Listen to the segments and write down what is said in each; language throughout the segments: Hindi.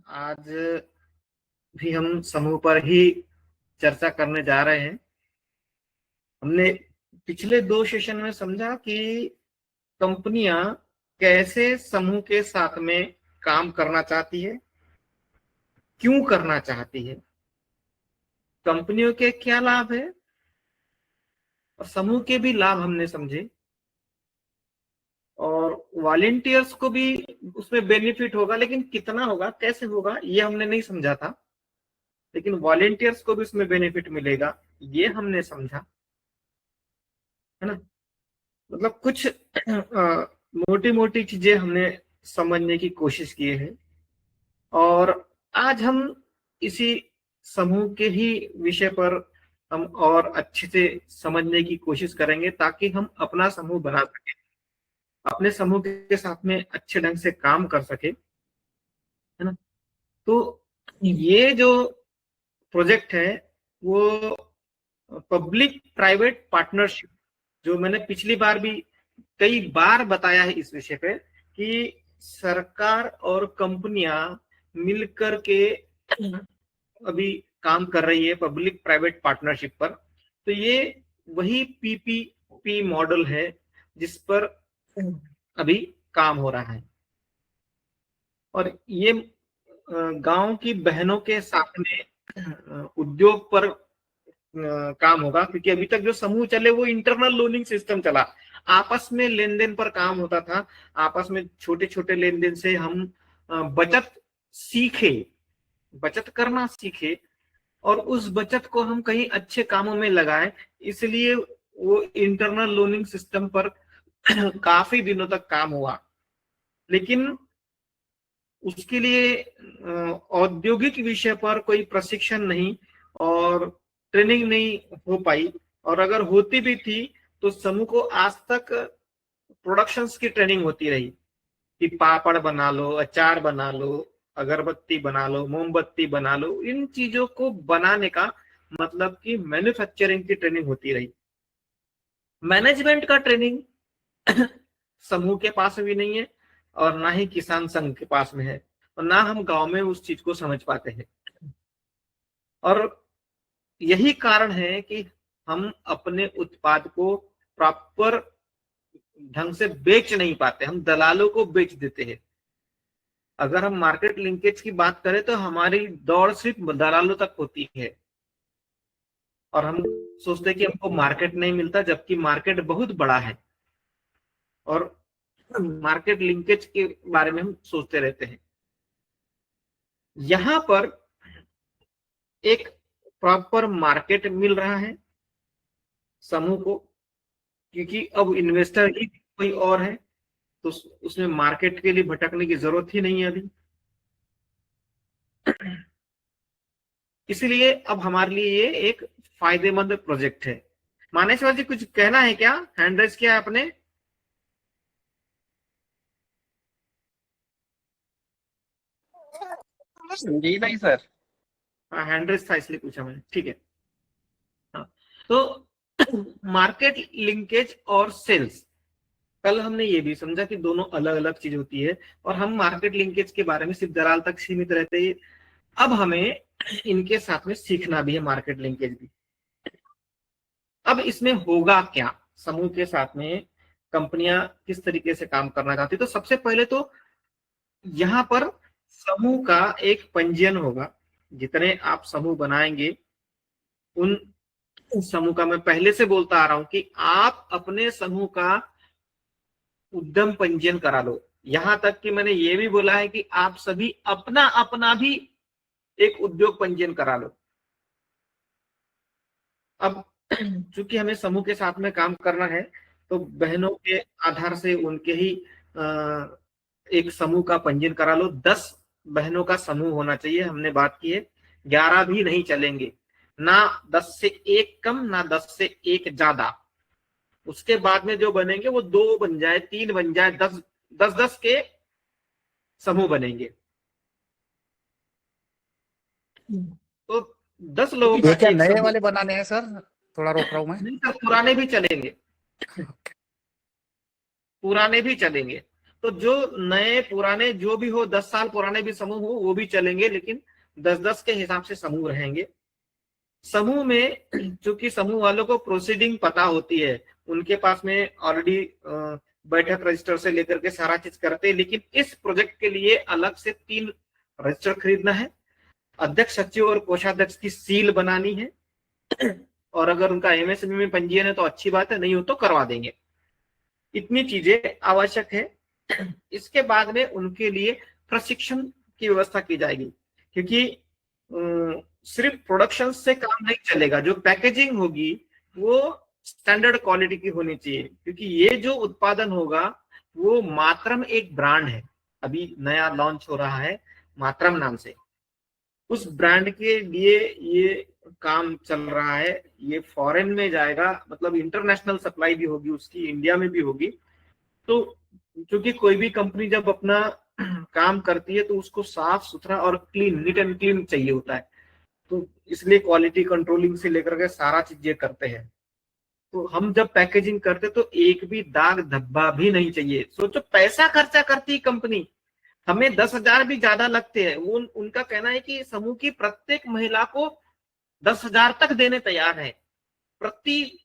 आज भी हम समूह पर ही चर्चा करने जा रहे हैं। हमने पिछले 2 सेशन में समझा कि कंपनियां कैसे समूह के साथ में काम करना चाहती है, क्यों करना चाहती है, कंपनियों के क्या लाभ है और समूह के भी लाभ हमने समझे, और वॉलेंटियर्स को भी उसमें बेनिफिट होगा, लेकिन कितना होगा, कैसे होगा, ये हमने नहीं समझा था। लेकिन वॉलेंटियर्स को भी उसमें बेनिफिट मिलेगा, ये हमने समझा, है ना। मतलब कुछ मोटी मोटी चीजें हमने समझने की कोशिश की है, और आज हम इसी समूह के ही विषय पर हम और अच्छे से समझने की कोशिश करेंगे, ताकि हम अपना समूह बना सके, अपने समूह के साथ में अच्छे ढंग से काम कर सके, है ना। तो ये जो प्रोजेक्ट है वो पब्लिक प्राइवेट पार्टनरशिप, जो मैंने पिछली बार भी कई बार बताया है इस विषय पे, कि सरकार और कंपनियां मिलकर के अभी काम कर रही है पब्लिक प्राइवेट पार्टनरशिप पर। तो ये वही पीपीपी मॉडल है जिस पर अभी काम हो रहा है, और ये गांव की बहनों के साथ में उद्योग पर काम होगा, क्योंकि अभी तक जो समूह चले वो इंटरनल लोनिंग सिस्टम चला, आपस में लेन देन पर काम होता था। आपस में छोटे छोटे लेन देन से हम बचत सीखे, बचत करना सीखे, और उस बचत को हम कहीं अच्छे कामों में लगाएं। इसलिए वो इंटरनल लोनिंग सिस्टम पर काफी दिनों तक काम हुआ, लेकिन उसके लिए औद्योगिक विषय पर कोई प्रशिक्षण नहीं और ट्रेनिंग नहीं हो पाई, और अगर होती भी थी तो समूह को आज तक प्रोडक्शंस की ट्रेनिंग होती रही कि पापड़ बना लो, अचार बना लो, अगरबत्ती बना लो, मोमबत्ती बना लो। इन चीजों को बनाने का मतलब कि मैन्युफैक्चरिंग की ट्रेनिंग होती रही। मैनेजमेंट का ट्रेनिंग समूह के पास भी नहीं है, और ना ही किसान संघ के पास में है, और ना हम गांव में उस चीज को समझ पाते हैं। और यही कारण है कि हम अपने उत्पाद को प्रॉपर ढंग से बेच नहीं पाते, हम दलालों को बेच देते हैं। अगर हम मार्केट लिंकेज की बात करें तो हमारी दौड़ सिर्फ दलालों तक होती है, और हम सोचते हैं कि हमको मार्केट नहीं मिलता, जबकि मार्केट बहुत बड़ा है, और मार्केट लिंकेज के बारे में हम सोचते रहते हैं। यहां पर एक प्रॉपर मार्केट मिल रहा है समूह को, क्योंकि अब इन्वेस्टर ही कोई और है, तो उसमें मार्केट के लिए भटकने की जरूरत ही नहीं है अभी। इसलिए अब हमारे लिए ये एक फायदेमंद प्रोजेक्ट है। मानेश्वर जी, कुछ कहना है क्या? हैंड रेज किया है आपने? जी नहीं सर। हाँ, हैंड रेज था इसलिए पूछा मैंने, ठीक है। हाँ, तो मार्केट लिंकेज और सेल्स, कल हमने ये भी समझा कि दोनों अलग अलग चीज होती है, और हम मार्केट लिंकेज के बारे में सिर्फ दलाल तक सीमित रहते हैं। अब हमें इनके साथ में सीखना भी है मार्केट लिंकेज भी। अब इसमें होगा क्या, समूह के साथ में कंपनियां किस तरीके से काम करना चाहती, तो सबसे पहले तो यहाँ पर समूह का एक पंजीयन होगा। जितने आप समूह बनाएंगे उन समूह का, मैं पहले से बोलता आ रहा हूं कि आप अपने समूह का उद्यम पंजीयन करा लो। यहां तक कि मैंने ये भी बोला है कि आप सभी अपना अपना भी एक उद्योग पंजीयन करा लो। अब चूंकि हमें समूह के साथ में काम करना है, तो बहनों के आधार से उनके ही एक समूह का पंजीयन करा लो। 10 बहनों का समूह होना चाहिए, हमने बात की है। 11 भी नहीं चलेंगे, ना 10 से 1 कम, ना 10 से 1 ज्यादा। उसके बाद में जो बनेंगे वो 2 बन जाए, 3 बन जाए, 10 10 10 के समूह बनेंगे। तो 10 लोगों का ये क्या एक नए समूह। वाले बनाने हैं सर? थोड़ा रोक रहा हूँ मैं। नहीं सर, पुराने भी चलेंगे, पुराने भी चलेंगे। तो जो नए पुराने जो भी हो, 10 साल पुराने भी समूह हो वो भी चलेंगे, लेकिन 10-10 के हिसाब से समूह रहेंगे। समूह में चूंकि समूह वालों को प्रोसीडिंग पता होती है, उनके पास में ऑलरेडी बैठक रजिस्टर से लेकर के सारा चीज करते हैं, लेकिन इस प्रोजेक्ट के लिए अलग से 3 रजिस्टर खरीदना है, अध्यक्ष, सचिव और कोषाध्यक्ष की सील बनानी है, और अगर उनका एमएसएमई में पंजीयन है तो अच्छी बात है, नहीं हो तो करवा देंगे। इतनी चीजें आवश्यक है। इसके बाद में उनके लिए प्रशिक्षण की व्यवस्था की जाएगी, क्योंकि सिर्फ प्रोडक्शन से काम नहीं चलेगा, जो पैकेजिंग होगी वो स्टैंडर्ड क्वालिटी की होनी चाहिए, क्योंकि ये जो उत्पादन होगा वो मातरम एक ब्रांड है, अभी नया लॉन्च हो रहा है मातरम नाम से, उस ब्रांड के लिए ये काम चल रहा है, ये फॉरेन में जाएगा, मतलब इंटरनेशनल सप्लाई भी होगी उसकी, इंडिया में भी होगी। तो क्योंकि कोई भी कंपनी जब अपना काम करती है तो उसको साफ सुथरा और क्लीन, नीट एंड क्लीन चाहिए होता है, तो इसलिए क्वालिटी कंट्रोलिंग से लेकर के सारा चीजें करते हैं। तो हम जब पैकेजिंग करते तो एक भी दाग धब्बा भी नहीं चाहिए। सोचो पैसा खर्चा करती है कंपनी, हमें 10,000 भी ज्यादा लगते हैं, वो उनका कहना है कि समूह की प्रत्येक महिला को 10,000 तक देने तैयार है, प्रति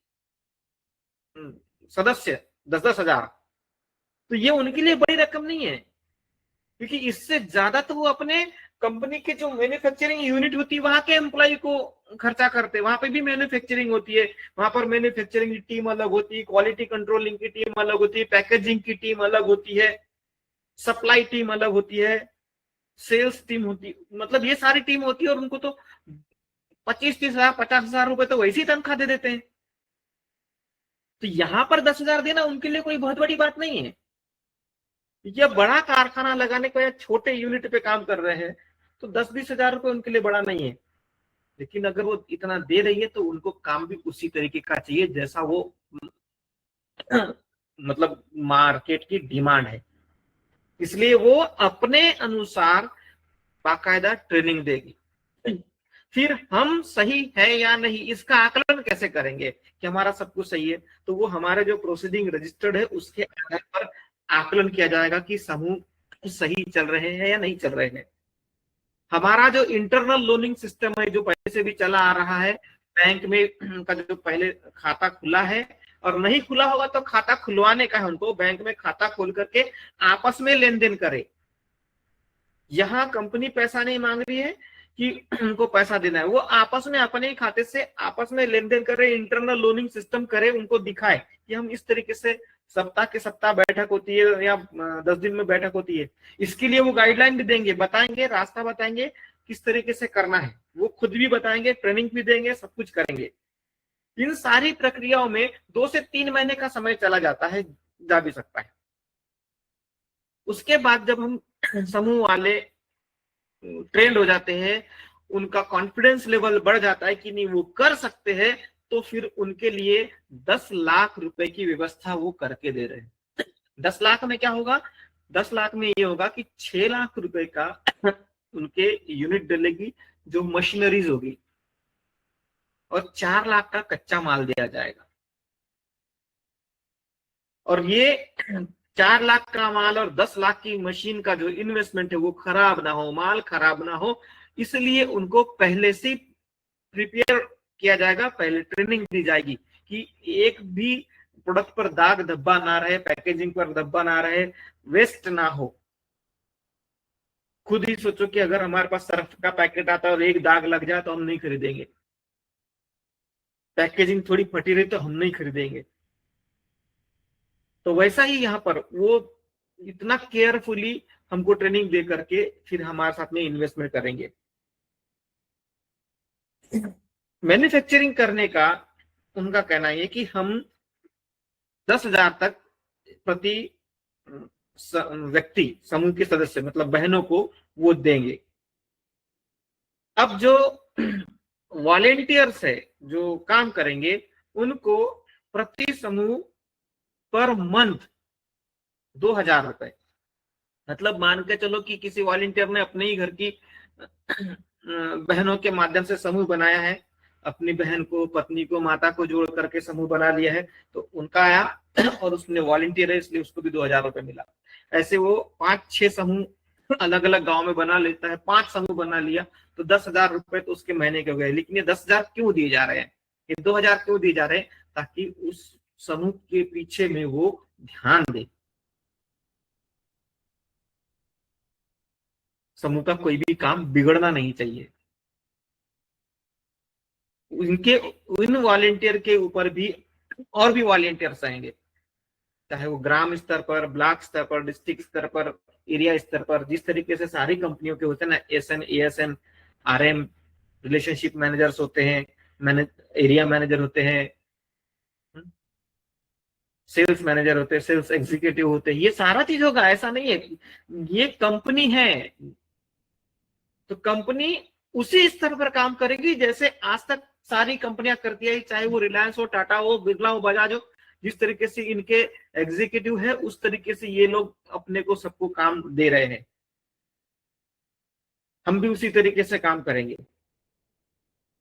सदस्य 10,000। तो ये उनके लिए बड़ी रकम नहीं है, क्योंकि इससे ज्यादा तो वो अपने कंपनी के जो मैन्युफैक्चरिंग यूनिट होती है वहां के एम्प्लॉय को खर्चा करते हैं, वहां पे भी मैन्युफैक्चरिंग होती है, वहां पर मैन्युफैक्चरिंग की टीम अलग होती है, क्वालिटी कंट्रोलिंग की टीम अलग होती है, पैकेजिंग की टीम अलग होती है, सप्लाई टीम अलग होती है, सेल्स टीम होती है, मतलब ये सारी टीम होती है, और उनको तो 25-30,000 50,000 रुपए तो वैसी तनख्वाह दे देते हैं। तो यहां पर 10,000 देना उनके लिए कोई बहुत बड़ी बात नहीं है। या बड़ा कारखाना लगाने को या छोटे यूनिट पे काम कर रहे हैं तो 10-20,000 रुपए उनके लिए बड़ा नहीं है, लेकिन अगर वो इतना दे रही है तो उनको काम भी उसी तरीके का चाहिए जैसा वो मतलब मार्केट की डिमांड है, इसलिए वो अपने अनुसार बाकायदा ट्रेनिंग देगी। फिर हम सही है या नहीं इसका आकलन कैसे करेंगे कि हमारा सब कुछ सही है, तो वो हमारे जो प्रोसीडिंग रजिस्टर्ड है उसके आधार पर आकलन किया जाएगा कि समूह सही चल रहे हैं या नहीं चल रहे हैं। हमारा जो इंटरनल लोनिंग सिस्टम है जो पहले से भी चला आ रहा है, बैंक में का जो पहले खाता खुला है और नहीं खुला होगा तो खाता खुलवाने का है उनको, बैंक में खाता खोल करके आपस में लेन देन करे। यहाँ कंपनी पैसा नहीं मांग रही है कि उनको पैसा देना है, वो आपस में अपने ही खाते से आपस में लेन देन करे, इंटरनल लोनिंग सिस्टम करे, उनको दिखाए कि हम इस तरीके से सप्ताह के सप्ताह बैठक होती है या 10 दिन में बैठक होती है, इसके लिए वो गाइडलाइन भी देंगे, बताएंगे, रास्ता बताएंगे किस तरीके से करना है, वो खुद भी बताएंगे, ट्रेनिंग भी देंगे, सब कुछ करेंगे। इन सारी प्रक्रियाओं में 2 से 3 महीने का समय चला जाता है, जा भी सकता है। उसके बाद जब हम समूह वाले ट्रेंड हो जाते हैं, उनका कॉन्फिडेंस लेवल बढ़ जाता है कि नहीं वो कर सकते हैं, तो फिर उनके लिए 10 लाख रुपए की व्यवस्था वो करके दे रहे हैं। 10 लाख में क्या होगा? 10 लाख में ये होगा कि 6 लाख रुपए का उनके यूनिट डलेगी जो मशीनरीज होगी, और 4 लाख का कच्चा माल दिया जाएगा। और ये 4 लाख का माल और 10 लाख की मशीन का जो इन्वेस्टमेंट है वो खराब ना हो, माल खराब ना हो, इसलिए उनको पहले से प्रिपेयर किया जाएगा, पहले ट्रेनिंग दी जाएगी कि एक भी प्रोडक्ट पर दाग धब्बा ना रहे, पैकेजिंग पर धब्बा ना रहे, वेस्ट ना हो। खुद ही सोचो कि अगर हमारे पास सर्फ का पैकेट आता है और एक दाग लग जाए तो हम नहीं खरीदेंगे, पैकेजिंग थोड़ी फटी रही तो हम नहीं खरीदेंगे। तो वैसा ही यहाँ पर वो इतना केयरफुली हमको ट्रेनिंग दे करके फिर हमारे साथ में इन्वेस्टमेंट करेंगे। मैन्युफैक्चरिंग करने का उनका कहना है कि हम 10,000 तक प्रति व्यक्ति, समूह के सदस्य मतलब बहनों को वो देंगे। अब जो वॉलेंटियर्स है जो काम करेंगे उनको प्रति समूह पर मंथ 2,000 रुपए, मतलब मान के चलो कि किसी वॉलेंटियर ने अपने ही घर की बहनों के माध्यम से समूह बनाया है अपनी बहन को, पत्नी को, माता को जोड़ करके समूह बना लिया है, तो उनका आया और उसने वॉलंटियर है इसलिए उसको भी 2,000 रुपए मिला। ऐसे वो 5-6 समूह अलग अलग गांव में बना लेता है, 5 समूह बना लिया तो 10,000 रुपए तो उसके महीने के हो गए। लेकिन ये 10,000 क्यों दिए जा रहे हैं, ये 2,000 क्यों दिए जा रहे हैं? ताकि उस समूह के पीछे में वो ध्यान दे। समूह का कोई भी काम बिगड़ना नहीं चाहिए। उनके उन वॉलेंटियर के ऊपर भी और भी वॉलेंटियर्स आएंगे, चाहे वो ग्राम स्तर पर, ब्लॉक स्तर पर, डिस्ट्रिक्ट स्तर पर, एरिया स्तर पर। जिस तरीके से सारी कंपनियों के होते हैं ना, SN, ASN, RM, relationship managers होते हैं, एरिया मैनेजर होते हैं, सेल्स मैनेजर होते हैं, सेल्स एग्जीक्यूटिव होते हैं, ये सारा चीज होगा। ऐसा नहीं है, ये कंपनी है तो कंपनी उसी स्तर पर काम करेगी जैसे आज तक सारी कंपनियां करती है, चाहे वो रिलायंस हो, टाटा हो, बिरला हो, बजाज हो। जिस तरीके से इनके एग्जीक्यूटिव है उस तरीके से ये लोग अपने को सबको काम दे रहे हैं, हम भी उसी तरीके से काम करेंगे।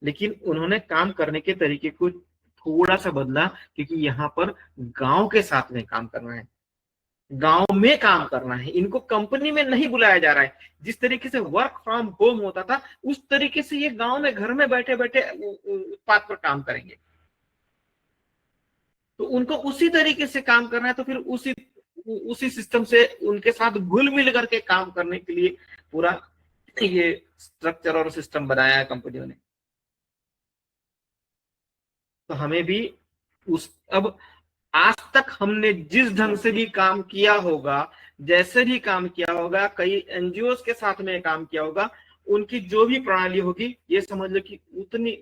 लेकिन उन्होंने काम करने के तरीके को थोड़ा सा बदला, क्योंकि यहाँ पर गांव के साथ में काम करना है, गांव में काम करना है, इनको कंपनी में नहीं बुलाया जा रहा है। जिस तरीके से वर्क फ्रॉम होम होता था उस तरीके से ये गांव में घर में बैठे बैठे उत्पाद पर काम करेंगे। तो उनको उसी तरीके से काम करना है, तो फिर उसी सिस्टम से उनके साथ घुल मिल करके काम करने के लिए पूरा ये स्ट्रक्चर और सिस्टम बनाया है कंपनियों ने। तो हमें भी अब आज तक हमने जिस ढंग से भी काम किया होगा, जैसे भी काम किया होगा, कई एनजीओ के साथ में काम किया होगा, उनकी जो भी प्रणाली होगी, ये समझ लो कि उतनी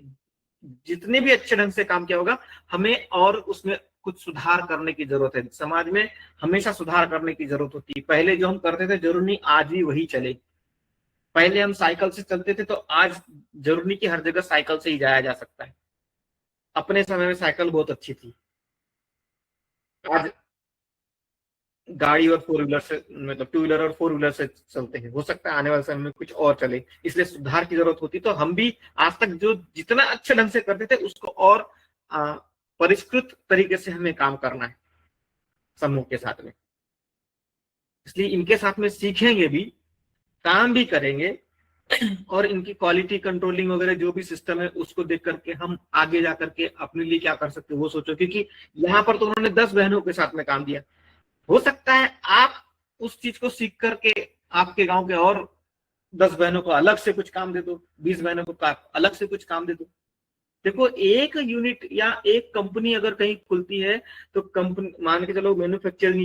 जितने भी अच्छे ढंग से काम किया होगा, हमें और उसमें कुछ सुधार करने की जरूरत है। समाज में हमेशा सुधार करने की जरूरत होती है। पहले जो हम करते थे जरूरी नहीं आज भी वही चले। पहले हम साइकिल से चलते थे तो आज जरूरी नहीं कि हर जगह साइकिल से ही जाया जा सकता है। अपने समय में साइकिल बहुत अच्छी थी, आज गाड़ी और 4 व्हीलर से, मतलब 2 व्हीलर और 4 व्हीलर से चलते हैं। हो सकता है आने वाले समय में कुछ और चले, इसलिए सुधार की जरूरत होती। तो हम भी आज तक जो जितना अच्छे ढंग से करते थे उसको और परिष्कृत तरीके से हमें काम करना है समूह के साथ में। इसलिए इनके साथ में सीखेंगे भी, काम भी करेंगे, और इनकी क्वालिटी कंट्रोलिंग वगैरह जो भी सिस्टम है उसको देख करके हम आगे जा करके अपने लिए क्या कर सकते हैं वो सोचो। क्योंकि यहाँ पर तो उन्होंने 10 बहनों के साथ में काम दिया, हो सकता है आप उस चीज को सीख करके आपके गांव के और 10 बहनों को अलग से कुछ काम दे दो, 20 बहनों को अलग से कुछ काम दे दो। देखो, एक यूनिट या एक कंपनी अगर कहीं खुलती है तो कंपनी, मान के चलो मैन्युफैक्चरिंग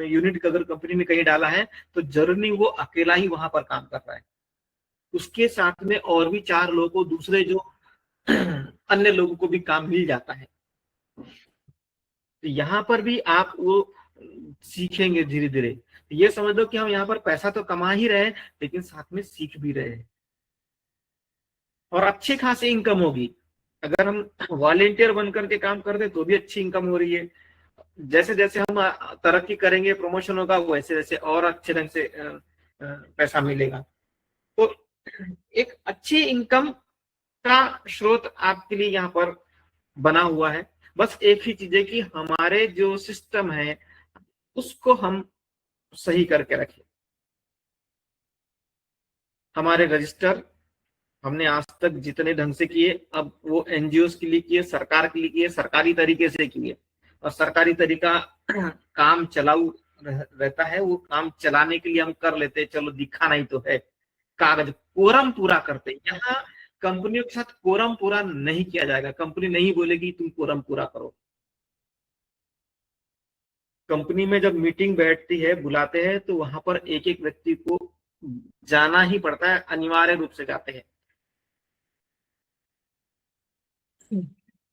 यूनिट अगर कंपनी ने कहीं डाला है तो जरूरी नहीं वो अकेला ही वहां पर काम कर रहा है, उसके साथ में और भी 4 लोगों को, दूसरे जो अन्य लोगों को भी काम मिल जाता है। तो यहाँ पर भी आप वो सीखेंगे धीरे धीरे। ये समझ लो कि हम यहाँ पर पैसा तो कमा ही रहे हैं लेकिन साथ में सीख भी रहे हैं, और अच्छी खासी इनकम होगी। अगर हम वॉलेंटियर बनकर के काम करते तो भी अच्छी इनकम हो रही है। जैसे जैसे हम तरक्की करेंगे, प्रमोशन होगा, वैसे वैसे और अच्छे ढंग से पैसा मिलेगा। तो एक अच्छी इनकम का स्रोत आपके लिए यहाँ पर बना हुआ है। बस एक ही चीज है कि हमारे जो सिस्टम है उसको हम सही करके रखें। हमारे रजिस्टर हमने आज तक जितने ढंग से किए, अब वो एनजीओ के लिए किए, सरकार के लिए किए, सरकारी तरीके से किए। और सरकारी तरीका काम चलाऊ रहता है, वो काम चलाने के लिए हम कर लेते हैं, चलो दिखा नहीं तो है, कागज कोरम पूरा करते। यहाँ कंपनियों के साथ कोरम पूरा नहीं किया जाएगा। कंपनी नहीं बोलेगी तुम कोरम पूरा करो। कंपनी में जब मीटिंग बैठती है, बुलाते हैं, तो वहां पर एक एक व्यक्ति को जाना ही पड़ता है, अनिवार्य रूप से जाते हैं।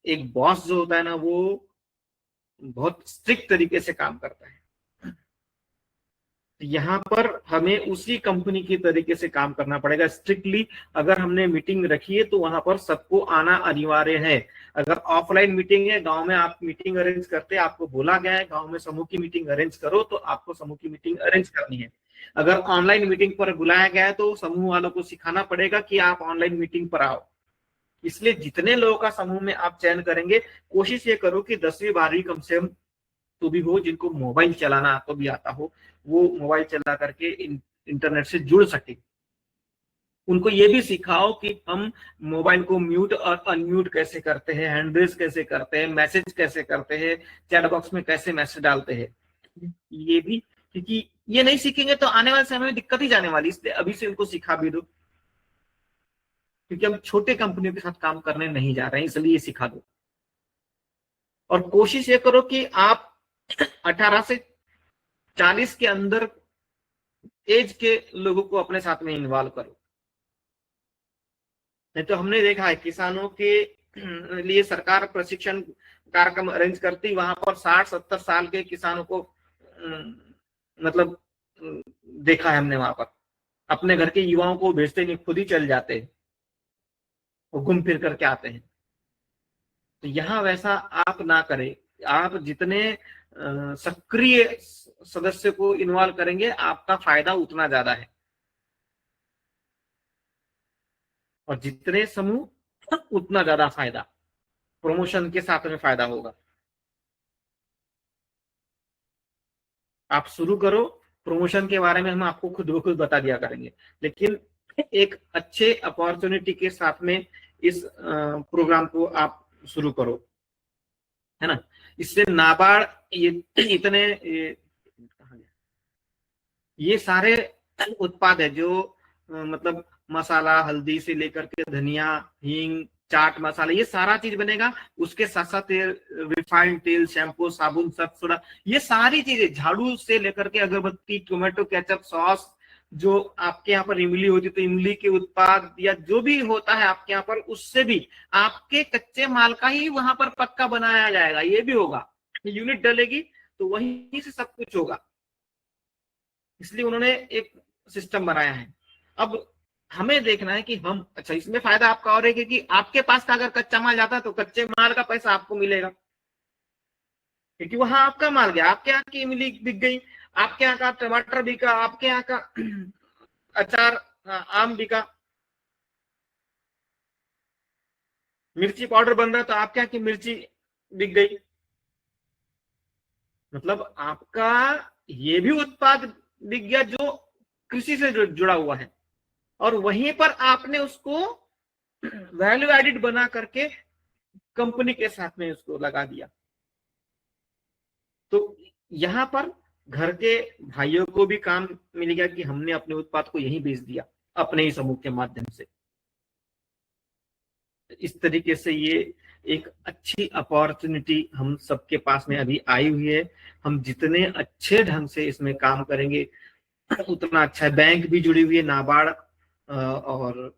एक बॉस जो होता है ना, वो बहुत स्ट्रिक्ट तरीके से काम करता है। यहाँ पर हमें उसी कंपनी की तरीके से काम करना पड़ेगा स्ट्रिक्टली। अगर हमने मीटिंग रखी है तो वहां पर सबको आना अनिवार्य है। अगर ऑफलाइन मीटिंग है, गांव में आप मीटिंग अरेंज करते हैं, आपको बोला गया है गांव में समूह की मीटिंग अरेंज करो, तो आपको समूह की मीटिंग अरेंज करनी है। अगर ऑनलाइन मीटिंग पर बुलाया गया है तो समूह वालों को सिखाना पड़ेगा कि आप ऑनलाइन मीटिंग पर आओ। इसलिए जितने लोगों का समूह में आप चयन करेंगे, कोशिश ये करो कि 10वीं 12वीं कम से कम तो भी हो, जिनको मोबाइल चलाना तो भी आता हो, वो मोबाइल चला करके इंटरनेट से जुड़ सके। उनको ये भी सिखाओ कि हम मोबाइल को म्यूट और अनम्यूट कैसे करते हैं, हैंड रेज कैसे करते हैं, मैसेज कैसे करते हैं, चैट बॉक्स में कैसे मैसेज डालते हैं, ये भी, क्योंकि ये नहीं सीखेंगे तो आने वाले समय में दिक्कत ही जाने वाली, इसलिए अभी से उनको सिखा भी दो, क्योंकि हम छोटे कंपनियों के साथ काम करने नहीं जा रहे हैं, इसलिए सिखा दो। और कोशिश ये करो कि आप 18 से 40 के अंदर एज के लोगों को अपने साथ में इन्वॉल्व करो। नहीं तो हमने देखा है किसानों के लिए सरकार प्रशिक्षण कार्यक्रम अरेंज करती, वहां पर 60-70 साल के किसानों को मतलब देखा है हमने, वहां पर अपने घर के युवाओं को भेजते नहीं, खुद ही चल जाते हैं, वो घूम फिर करके आते हैं। तो यहाँ वैसा आप ना करें, आप जितने सक्रिय सदस्य को इन्वॉल्व करेंगे आपका फायदा उतना ज्यादा है, और जितने समूह उतना ज्यादा फायदा, प्रमोशन के साथ में फायदा होगा। आप शुरू करो, प्रमोशन के बारे में हम आपको खुद ब खुद बता दिया करेंगे, लेकिन एक अच्छे अपॉर्चुनिटी के साथ में इस प्रोग्राम को आप शुरू करो, है ना। इससे नाबार्ड इतने ये सारे उत्पाद है जो मतलब मसाला, हल्दी से लेकर के धनिया, हींग, चाट मसाला, ये सारा चीज बनेगा। उसके साथ साथ रिफाइंड तेल, शैम्पू, साबुन, सर्फ, सोडा, ये सारी चीजें, झाड़ू से लेकर के अगरबत्ती, टोमेटो केचप, सॉस, जो आपके यहाँ पर इमली होती तो इमली के उत्पाद या जो भी होता है आपके यहाँ पर, उससे भी आपके कच्चे माल का ही वहां पर पक्का बनाया जाएगा। ये भी होगा, यूनिट डलेगी तो वहीं से सब कुछ होगा, इसलिए उन्होंने एक सिस्टम बनाया है। अब हमें देखना है कि हम, अच्छा इसमें फायदा आपका और है कि आपके पास का अगर कच्चा माल जाता है तो कच्चे माल का पैसा आपको मिलेगा, क्योंकि वहां आपका माल गया, आपके यहाँ की इमली बिक गई, आपके यहाँ का टमाटर बिका, आपके यहाँ का अचार, आम बिका, मिर्ची पाउडर बन रहा है तो आपके यहाँ की मिर्ची बिक गई। मतलब आपका ये भी उत्पाद बिक गया जो कृषि से जुड़ा हुआ है, और वहीं पर आपने उसको वैल्यू एडिड बना करके कंपनी के साथ में उसको लगा दिया। तो यहां पर घर के भाइयों को भी काम मिल गया कि हमने अपने उत्पाद को यहीं बेच दिया अपने ही समूह के माध्यम से। इस तरीके से ये एक अच्छी अपॉर्चुनिटी हम सबके पास में अभी आई हुई है। हम जितने अच्छे ढंग से इसमें काम करेंगे उतना अच्छा है। बैंक भी जुड़ी हुई है, नाबार्ड, और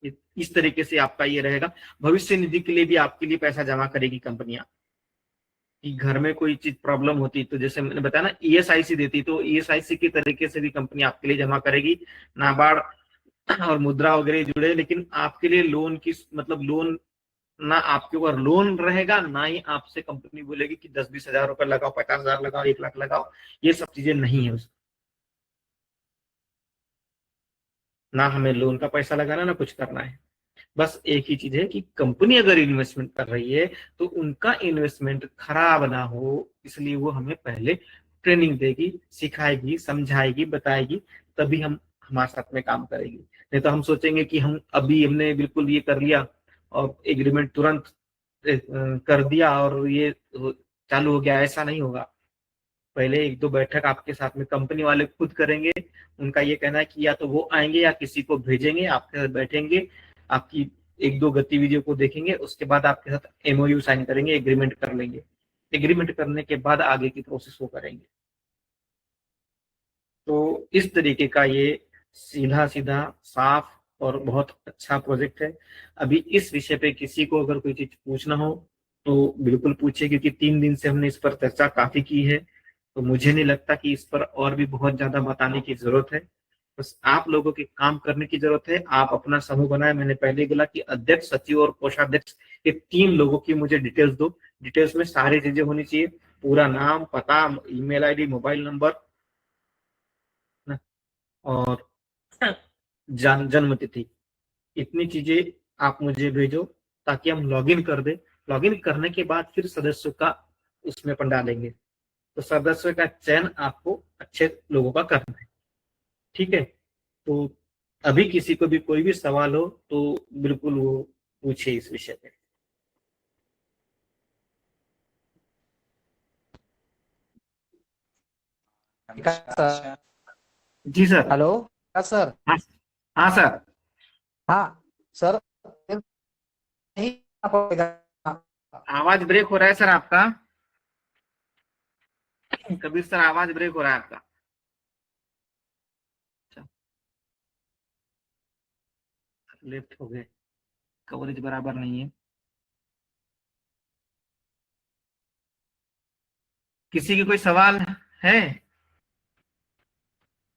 इस तरीके से आपका ये रहेगा। भविष्य निधि के लिए भी आपके लिए पैसा जमा करेगी कंपनियां, कि घर में कोई चीज प्रॉब्लम होती तो जैसे मैंने बताया ना, ईएसआईसी देती, तो ईएसआईसी के तरीके से भी कंपनी आपके लिए जमा करेगी। नाबार्ड और मुद्रा वगैरह जुड़े, लेकिन आपके लिए लोन की, मतलब लोन ना आपके ऊपर लोन रहेगा, ना ही आपसे कंपनी बोलेगी कि 10-20 हजार रुपए लगाओ, 50 हजार लगाओ, 1 लाख लगाओ, ये सब चीजें नहीं है उसमें। ना हमें लोन का पैसा लगाना, ना कुछ करना है। बस एक ही चीज है कि कंपनी अगर इन्वेस्टमेंट कर रही है तो उनका इन्वेस्टमेंट खराब ना हो, इसलिए वो हमें पहले ट्रेनिंग देगी, सिखाएगी, समझाएगी, बताएगी, तभी हम हमारे साथ में काम करेगी। नहीं तो हम सोचेंगे कि हम अभी हमने बिल्कुल ये कर लिया और एग्रीमेंट तुरंत कर दिया और ये चालू हो गया, ऐसा नहीं होगा। पहले 1-2 बैठक आपके साथ में कंपनी वाले खुद करेंगे। उनका ये कहना है कि या तो वो आएंगे या किसी को भेजेंगे, आपके साथ बैठेंगे, आपकी 1-2 गतिविधियों को देखेंगे, उसके बाद आपके साथ एमओयू साइन करेंगे, एग्रीमेंट कर लेंगे। एग्रीमेंट करने के बाद आगे की प्रोसेस वो करेंगे। तो इस तरीके का ये सीधा सीधा साफ और बहुत अच्छा प्रोजेक्ट है। अभी इस विषय पे किसी को अगर कोई चीज पूछना हो तो बिल्कुल पूछिए, क्योंकि 3 दिन से हमने इस पर चर्चा काफी की है, तो मुझे नहीं लगता कि इस पर और भी बहुत ज्यादा बताने की जरूरत है। बस आप लोगों के काम करने की जरूरत है। आप अपना समूह बनाए, मैंने पहले ही बोला कि अध्यक्ष, सचिव और कोषाध्यक्ष, ये 3 लोगों की मुझे डिटेल्स दो। डिटेल्स में सारी चीजें होनी चाहिए, पूरा नाम, पता, ईमेल आईडी, मोबाइल नंबर और जन्म तिथि, इतनी चीजें आप मुझे भेजो ताकि हम लॉगिन कर दे। लॉगिन करने के बाद फिर सदस्यों का उसमें अपन डालेंगे। तो सदस्यों का चयन आपको अच्छे लोगों का करना है, ठीक है। तो अभी किसी को भी कोई भी सवाल हो तो बिल्कुल वो पूछे इस विषय पे। सर। जी सर। हेलो। हाँ सर। हाँ, हाँ सर। हाँ सर। नहीं पड़ेगा। आवाज ब्रेक हो रहा है सर आपका। कबीर सर आवाज ब्रेक हो रहा है आपका। अच्छा, लेफ्ट हो गए, कवरेज बराबर नहीं है। किसी की कोई सवाल है?